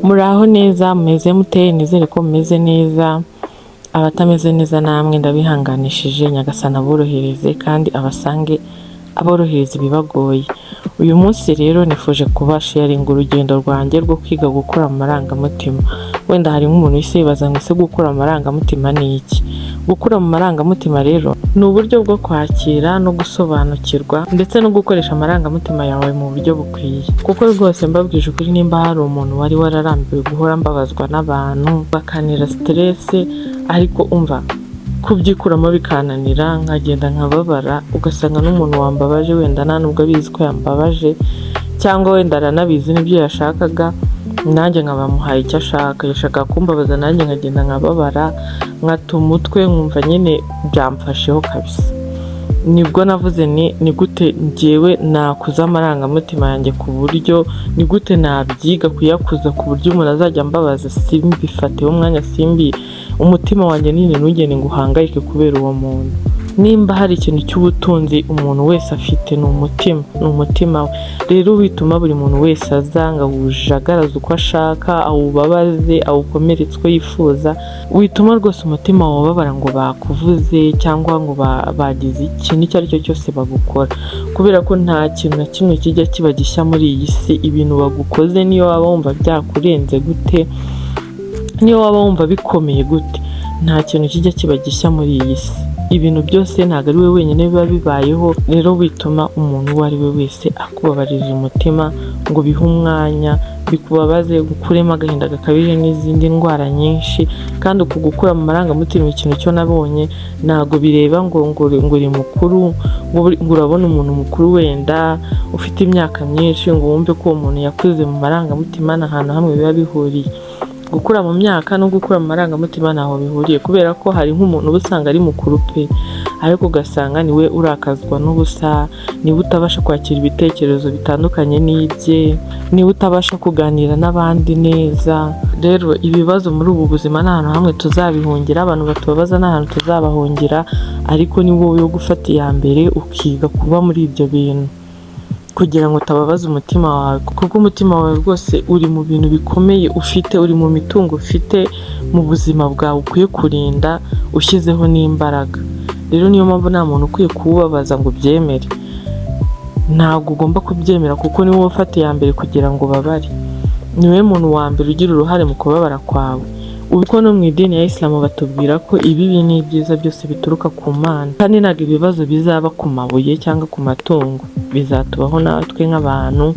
Muraho neza, mumeze mute? Nizere ko mumeze neza. Abatameze neza namwe ndabihanganishije, Nyagasani aborohereze kandi abasange aborohereza ibibagoye. Uyu munsi rero nifuje kubasharinga urugendo rwanjye rwo kwiga gukura mu marangamutima. Wenda hari nk'umuntu wese yibaza ngo ese gukura mu marangamutima ni iki? Gukura mu marangamutima rero ni uburyo bwo kwakira no gusobanukirwa ndetse no gukoresha amarangamutima yawe mu buryo bukwiye. Kuko rwose mbabwije ukuri, nimba hari umuntu wari wararambiwe guhora mbabazwa n'abantu bakanira stress, ariko umva kubyikuramo bikananira, nkagenda nkababara, ugasanga n'umuntu wambabaje wenda nta nubwo abizi ko yambabaje, cyangwa wenda aranabizi n'ibyo yashakaga, nanjye nkabamuhaye icyo ashaka. Yashaka kumbabaza, nanjye nkagenda nkababara, nkata umutwe, nkumva nyine byamfasheho kabisa. Nibwo navuze ni gute njyewe nakuza amarangamutima yanjye, ku buryo ni gute nabyiga kuyakuza ku buryo umuntu azajya mbabaza simbifateho umwanya, umutima wanjye nini ntugende ngo uhangayike kubera uwo muntu. Nimba hari ikintu cy'ubutunzi umuntu wese afite ni umutima we. Rero wituma buri muntu wese azanga awujagaraza uko ashaka, awubabaze, awukomeretse uko yifuza. Wituma rwose umutima wababara ngo bakuvuze cyangwa ngo bagize ikintu icyo ari cyo cyose bagukora, kubera ko nta kintu na kimwe kijya kiba gishya muri iyi si. Ibintu bagukoze, niyo waba wumva byakurenze gute, niyo waba wumva bikomeye gute, nta kintu kijya kiba gishya muri iyi si. Ibintu byose ntabwo ari we wenyine biba bibayeho. Rero wituma umuntu uwo ari we wese akubabarira umutima ngo bihe umwanya, bikubabaze, gukuremo agahinda gakabije n'izindi ndwara nyinshi. Kandi uku gukura mu marangamutima, ikintu cyo nabonye, ntabwo bireba ngo uri mukuru, ngo urabona umuntu mukuru wenda ufite imyaka myinshi ngo wumve ko uwo muntu yakuze mu marangamutima. Nta hantu hamwe biba bihuriye. Gukura mu myaka no gukura mu marangamutima ntaho bihuriye, kubera ko hari nk'umuntu uba usanga ari mukuru pe, ariko ugasanga niwe urakazwa n'ubusa, niwe utabasha kwakira ibitekerezo bitandukanye n'ibye, niwe utabasha kuganira n'abandi neza. Rero ibibazo muri ubu buzima nta hantu hamwe tuzabihungira, abantu batubabaza nta hantu tuzabahungira, ariko ni wowe wo gufata iya mbere ukiga kuba muri ibyo bintu, kugira ngo utababaza umutima wawe. Kuko umutima wawe rwose uri mu bintu bikomeye ufite, uri mu mitungo ufite mu buzima bwawe, ukwiye kurinda ushyizeho n'imbaraga. Rero niyo mpamvu nta muntu ukwiye kuwubabaza ngo ubyemere. Ntabwo ugomba kubyemera, kuko niwe ufata iya mbere kugira ngo ubabare. Niwe muntu wa mbere ugira uruhare mu kubabara kwawe. Ubwo no mu idini ya Islam batubwira ko ibibi n'ibyiza byose bituruka ku Mana, kandi ntabwo ibibazo bizaba ku mabuye cyangwa ku matungo, bizatubaho natwe nk'abantu.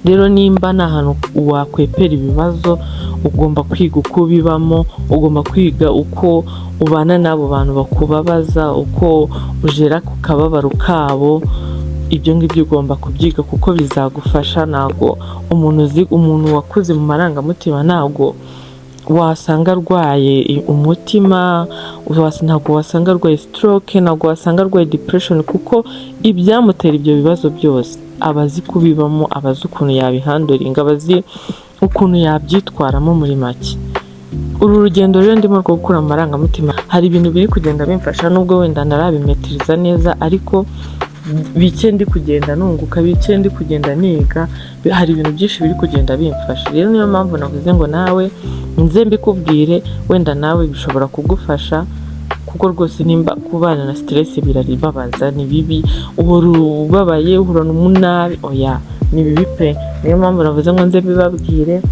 Rero nimba nta hantu wakwepera ibibazo, ugomba kwiga uko ubibamo, ugomba kwiga uko ubana n'abo bantu bakubabaza, uko ujera ku kababaro kabo. Ibyo ngibyo ugomba kubyiga kuko bizagufasha. Ntabwo umuntu wakuze mu marangamutima ntabwo wasanga arwaye umutima, ntabwo wasanga arwaye stroke, ntabwo wasanga arwaye depression, kuko ibyamutera ibyo bibazo byose abazi kubibamo, abazi ukuntu yabihandoringa, abazi ukuntu yabyitwaramo muri make. Uru rugendo rero ndimo rwo gukura mu marangamutima, hari ibintu biri kugenda bimfasha, nubwo wenda narabimetiriza neza, ariko bike ndi kugenda nunguka, bike ndi kugenda niga, hari ibintu byinshi biri kugenda bimfasha. Rero niyo mpamvu navuze ngo nawe nze mbikubwire, wenda nawe bishobora kugufasha, kuko rwose nimba kubana na stress biraribabaza, ni bibi. Uhora ubabaye, uhora n'umunabi, oya ni bibi pe. Niyo mpamvu navuze ngo nze mbibabwire,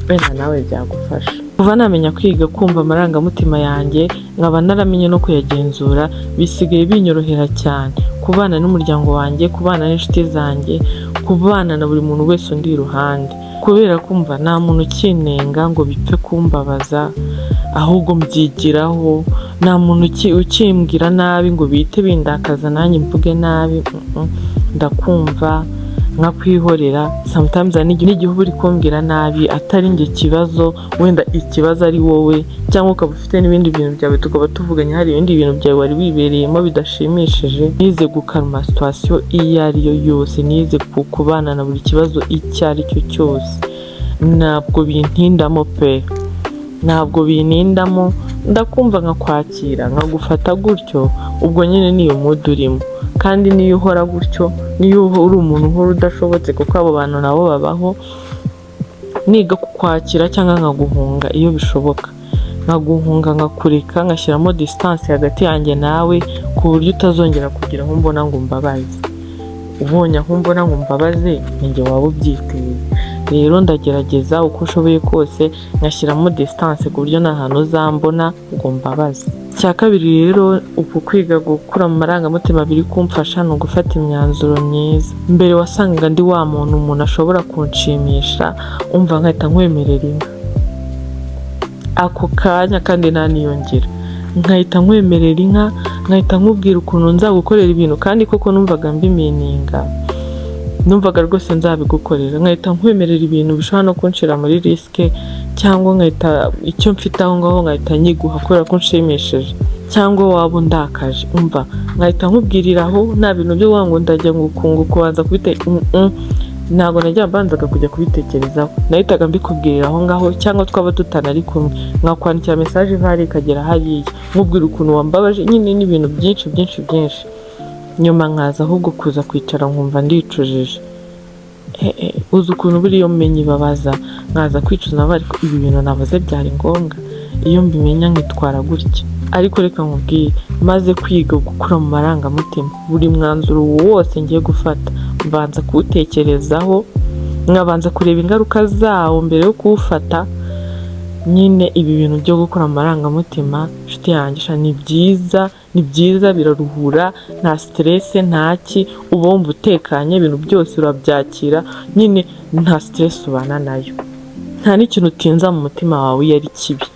wenda nawe byagufasha. Kuva namenya kwiga kumva amarangamutima yanjye, nkaba naramenye no kuyagenzura, bisigaye binyorohera cyane kubana n'umuryango wanjye, kubana n'inshuti zanjye, kubana na buri muntu wese undi iruhande, kubera kumva nta muntu ukinenga ngo bipfe kumbabaza, ahubwo mbyigiraho. Nta muntu ukimbwira nabi ngo bihite bindakaza nanjye mvuge nabi. Ndakumva nkakwihorera. Sometimes n'igihe uba uri kumbwira nabi atari njye kibazo, wenda ikibazo ari wowe, cyangwa ukaba ufite n'ibindi bintu byawe, tukaba tuvuganye hari ibindi bintu byawe wari wibereyemo bidashimishije. Nize gukaruma situation iyo ari yo yose, nize kubana na buri kibazo icyo ari cyo cyose. Ntabwo bintindamo pe, ntabwo binindamo. Ndakumva nkakwakira, nkagufata gutyo, ubwo nyine niyo mood urimo. Kandi niyo uhora gutyo, niyo uri umuntu uhora udashobotse, kuko abo bantu nabo babaho, niga kukwakira cyangwa nkaguhunga iyo bishoboka, nkaguhunga nkakureka ngashyiramo distance hagati yanjye nawe ku buryo utazongera kugira aho mbona ngo mbabaze. Ubonye aho mbona ngo mbabaze ninjye waba ubyiteye. Rero ndagerageza uko ushoboye kose ngashyiramo distance ku buryo nta hantu uzambona ngo mbabaze. Icya kabiri rero uku kwiga gukura mu marangamutima biri kumfasha ni ugufata imyanzuro myiza. Mbere wasangaga ndi wa muntu umuntu ashobora kunshimisha umva nkahita nkwemerera inka ako kanya kandi ntaniyongera, nkahita nkwemerera inka, nkahita nkubwira ukuntu nzagukorera ibintu kandi koko numvaga mbimeninga, numvaga rwose nzabigukorera, nkahita nkwemerera ibintu bishobora no kunshira muri risike, cyangwa nkahita icyo mfite aho ngaho nkahita nyiguha kubera ko nshimishije, cyangwa waba undakaje umva nkahita nkubwiriraho nta bintu byo ngo ndajya ngukunga kubanza ntabwo najya mbanzaga kujya kubitekerezaho, nahitaga mbikubwirira aho ngaho, cyangwa twaba tutanari kumwe nkakwandikira message vari ikagera hariya nkubwira ukuntu wambabaje, nyine n'ibintu byinshi nyuma nkaza ahubwo kuza kwicara nkumva ndicujije. Uzi ukuntu buriya menye babaza nkaza kwicuza nabo ariko ibi bintu nabaze byari ngombwa, iyo mbimenya nkitwara gutya. Ariko reka nkubwire, maze kwiga gukura mu marangamutima, buri mwanzuro wose ngiye gufata mbanza kuwutekerezaho, nkabanza kureba ingaruka zawo mbere yo kuwufata. Nyine ibi bintu byo gukura mu marangamutima nshuti yanjye ni byiza biraruhura, nta stress ntaki, uba wumva utekanye, ibintu byose urabyakira, nyine nta stress ubana nayo, nta n'ikintu utinza mu mutima wawe iyo ari kibi,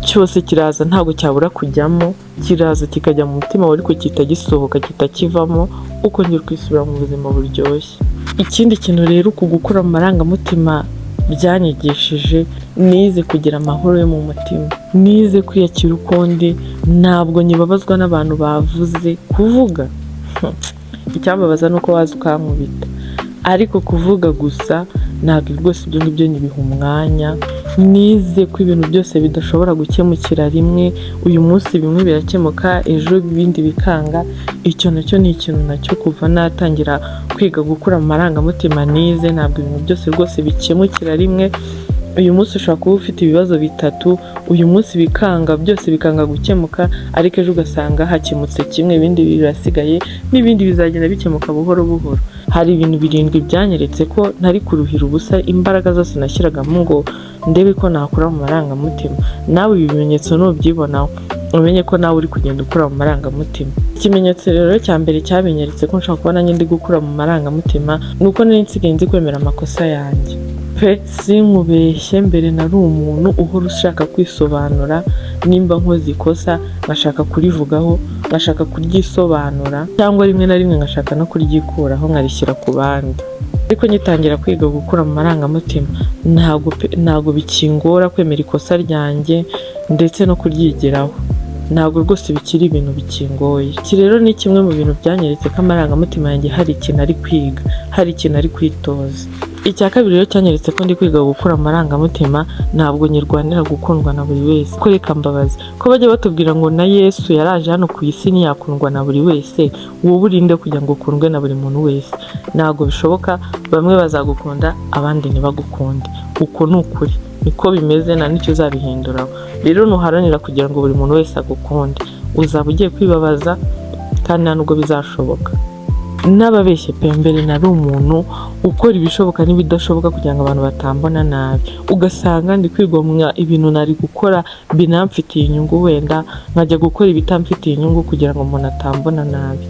cyose kiraza ntabwo cyabura kujyamo, kiraza kikajya mu mutima wawe ariko kitagisohoka kitakivamo, ukongera ukisubira mu buzima buryoshye. Ikindi kintu rero uku gukura mu marangamutima byanyigishije, nize kugira amahoro yo mu mutima, nize kwiyakira ukundi, ntabwo nyibabazwa n'abantu bavuze. Kuvuga icyambabaza nuko waza ukankubita, ariko kuvuga gusa ntabwo rwose ibyo ngibyo nyibiha umwanya. Nize ko ibintu byose bidashobora gukemukira rimwe, uyu munsi bimwe birakemuka ejo ibindi bikanga. Icyo nacyo ni ikintu nacyo kuva natangira kwiga gukura mu marangamutima nize, ntabwo ibintu byose rwose bikemukira rimwe. Uyu munsi ushobora kuba ufite ibibazo bitatu, uyu munsi bikanga byose bikanga gukemuka, ariko ejo ugasanga hakemutse kimwe, ibindi birasigaye, n'ibindi bizagenda bikemuka buhoro buhoro. Hari ibintu 7 byanyeretse ko ntari kuruhira ubusa imbaraga zose nashyiragamo ngo ndebe ko nakura mu marangamutima. Nawe ibi bimenyetso nubyibonaho umenye ko nawe uri kugenda ukura mu marangamutima. Ikimenyetso rero cya mbere cyabinyeretse ko nshaka kubona ndi gukura mu marangamutima nuko nari nsigaye nzi kwemera amakosa yanjye. Sinkubeshye, mbere nari umuntu uhora ushaka kwisobanura, nimba nkoze ikosa ngashaka kurivugaho, ngashaka kuryisobanura, cyangwa rimwe na rimwe ngashaka no kuryikuraho nkarishyira ku bandi. Ariko ngitangira kwiga gukura mu marangamutima ntabwo bikingora kwemera ikosa ryanjye ndetse no kuryigiraho, ntabwo rwose bikiri ibintu bikingoye. Iki rero ni kimwe mu bintu byanyeretse ko amarangamutima yanjye hari ikintu ari kwiga, hari ikintu ari kwitoza. Icya kabiri rero cyanyeretse ko ndi kwiga gukura amarangamutima, ntabwo nyirwanira gukundwa na buri wese. Ko reka mbabazi ko bajya batubwira ngo na Yesu yaraje hano ku isi ntiyakundwa na buri wese, wowe urinde kugira ngo ukundwe na buri muntu wese. Ntabwo bishoboka, bamwe bazagukunda abandi ntibagukunde. Uko ni ukuri, niko bimeze, nta nicyo uzabihinduraho. Rero nuharanira kugira ngo buri muntu wese agukunde, uzaba ugiye kwibabaza kandi nta nubwo bizashoboka. N'ababeshye pe, mbere nari umuntu ukora ibishoboka n'ibidashoboka kugira ngo abantu batambona nabi, ugasanga ndi kwigomwa ibintu nari gukora binamfitiye inyungu, wenda nkajya gukora ibitamfitiye inyungu kugira ngo umuntu atambona nabi.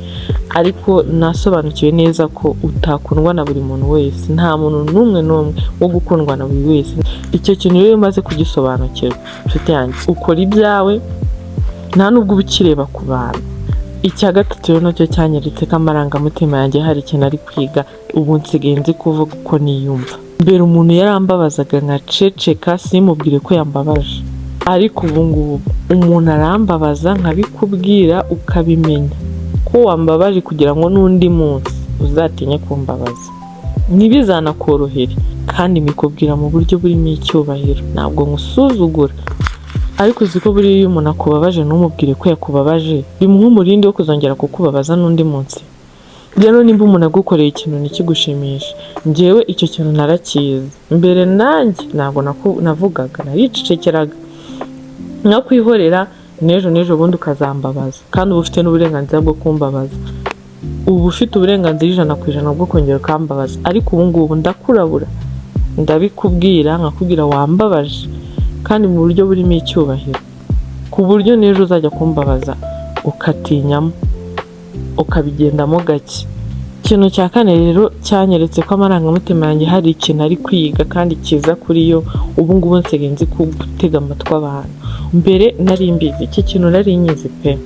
Ariko nasobanukiwe neza ko utakundwa na buri muntu wese, nta muntu n'umwe wo gukundwa na buri wese. Icyo kintu rero maze kugisobanukirwa nshuti yanjye, ukora ibyawe nta nubwo ubikireba ku bantu. Icya gatatu rero nacyo cyanyeretse ko amarangamutima yanjye hari ikintu ari kwiga, ubu nsigaye nzi kuvuga uko niyumva. Mbere umuntu yarambabazaga nkaceceka simubwire ko yambabaje, ariko ubu ngubu umuntu arambabaza nkabikubwira ukabimenya ko wambabaje kugira ngo n'undi munsi uzatinye kumbabaza. Ntibizanakorohere kandi mbikubwira mu buryo burimo icyubahiro, ntabwo nkusuzugura. Ariko uzi ko buriya iyo umuntu akubabaje ntumubwire ko yakubabaje, bimuha umurindi wo kuzongera kukubabaza n'undi munsi. rero nimba umuntu agukoreye ikintu ntikigushimishe, njyewe icyo kintu narakizi mbere, nanjye ntabwo navugaga, naricecekeraga nkakwihorera, n'ejo bundi ukazambabaza, kandi uba ufite n'uburenganzira bwo kumbabaza, uba ufite uburenganzira 100% bwo kongera ukambabaza. Ariko ubu ngubu ndakurabura, ndabikubwira nkakubwira wambabaje, kandi mu buryo burimo icyubahiro, ku buryo n'ejo uzajya kumbabaza ukatinyamo, ukabigendamo gake. Ikintu cya kane rero cyanyeretse ko amarangamutima yanjye hari ikintu ari kwiga kandi kiza kuri yo. Ubu ngubu nsigaye nzi gutega amatwi abantu. Mbere nari mbizi, iki kintu nari nyizi pe,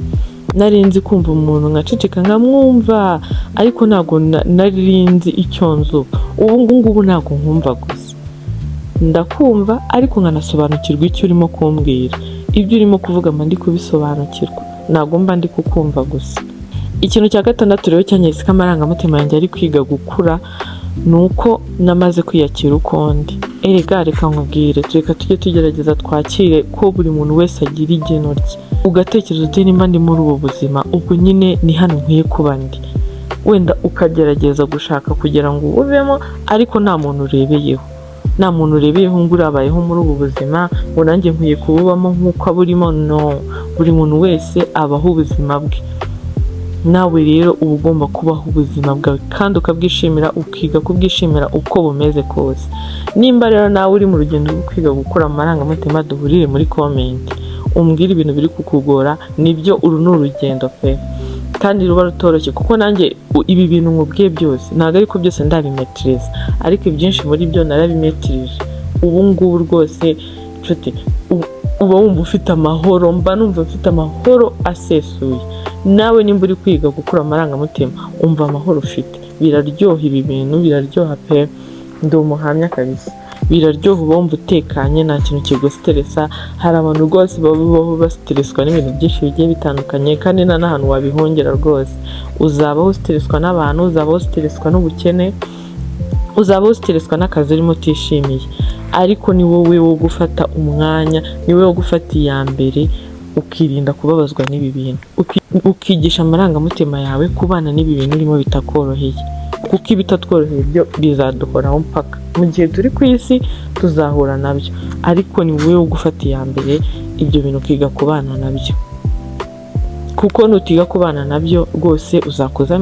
nari nzi kumva umuntu nkaceceka nkamwumva, ariko ntabwo nari nzi icyo nzu. Ubu ngubu ntabwo nkumva gusa, ndakumva ariko nkanasobanukirwa icyo urimo kumbwira. Ibyo urimo kuvuga mba ndi kubisobanukirwa, ntabwo mba ndi kukumva gusa. Ikintu cya gatandatu rero cyanyeretse ko amarangamutima yanjye ari kwiga gukura, nuko namaze kwiyakira uko ndi. Erega reka nkubwire, reka tujye tugerageza twakire ko buri muntu wese agira igeno rye, ugatekereza uti nimba ndi muri ubu buzima, ubwo nyine ni hano nkwiye kuba ndi, wenda ukagerageza gushaka kugira ngo ubemo, ariko nta muntu urebeyeho ngo urabayeho muri ubu buzima ngo nanjye nkwiye kububamo nk'uko aburimo. No, buri muntu wese abaho ubuzima bwe, nawe rero uba ugomba kubaho ubuzima bwawe kandi ukabwishimira, ukiga kubwishimira uko bumeze kose. Nimba rero nawe uri mu rugendo rwo kwiga gukura amarangamutima, duhurire muri comment umbwire ibintu biri kukugora. Nibyo, uru ni urugendo pe, kandi ruba rutoroshye, kuko nanjye ibi bintu nkubwiye byose ntabwo ariko byose ndabimetriza, ariko ibyinshi muri byo narabimetrije. Ubu ngubu rwose nshuti, uba wumva ufite amahoro, mba numva ufite amahoro asesuye. Nawe nimba uri kwiga gukura amarangamutima, umva amahoro ufite. Biraryoha ibi bintu, biraryoha pe, ndi umuhamya kabisa. Biraryoha, uba wumva utekanye, nta kintu kigustressa. Hari abantu rwose baba bastresswa n'ibintu byinshi bigiye bitandukanye, kandi nta n'ahantu wabihongera rwose. Uzabaho stresswa n'abantu, uzabaho stresswa n'ubukene, uzabaho stresswa n'akazi urimo utishimiye, ariko ni wowe wo gufata umwanya, ni wowe wo gufata iya mbere, ukirinda kubabazwa n'ibi bintu, ukigisha amarangamutima yawe kubana n'ibi bintu urimo bitakoroheye, kuko ibitatworoheye byo bizaduhoraho mpaka. Mu gihe turi ku isi tuzahura nabyo, ariko ni wowe wo gufata iya mbere ibyo bintu ukiga kubana nabyo, kuko nutiga kubana nabyo rwose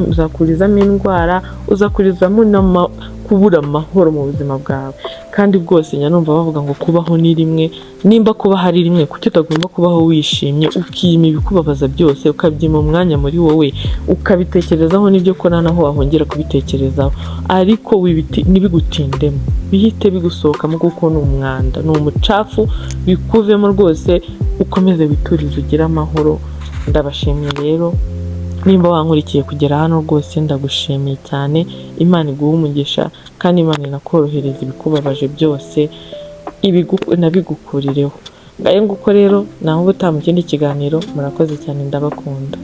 uzakurizamo indwara, uzakurizamo kubura amahoro mu buzima bwawe. Kandi bwose nyanumva bavuga ngo kubaho ni rimwe, nimba kuba hari rimwe, kuki utagomba kubaho wishimye, ukiyima ibikubabaza byose, ukabyima umwanya muri wowe, ukabitekerezaho n'ibyo kora naho wahongera kubitekerezaho, ariko ntibigutindemo, bihite bigusohokamo, kuko ni umwanda, ni umucafu, bikuvemo rwose, ukomeze witurize, ugire amahoro. Ndabashimiye rero, nimba wankurikiye kugera hano rwose ndagushimiye cyane. Imana iguhe umugisha, kandi Imana inakorohereza ibikubabaje byose, nabigukurireho. Ngaye nguko rero, naho ubutaha mu kindi kiganiro. Murakoze cyane, ndabakunda.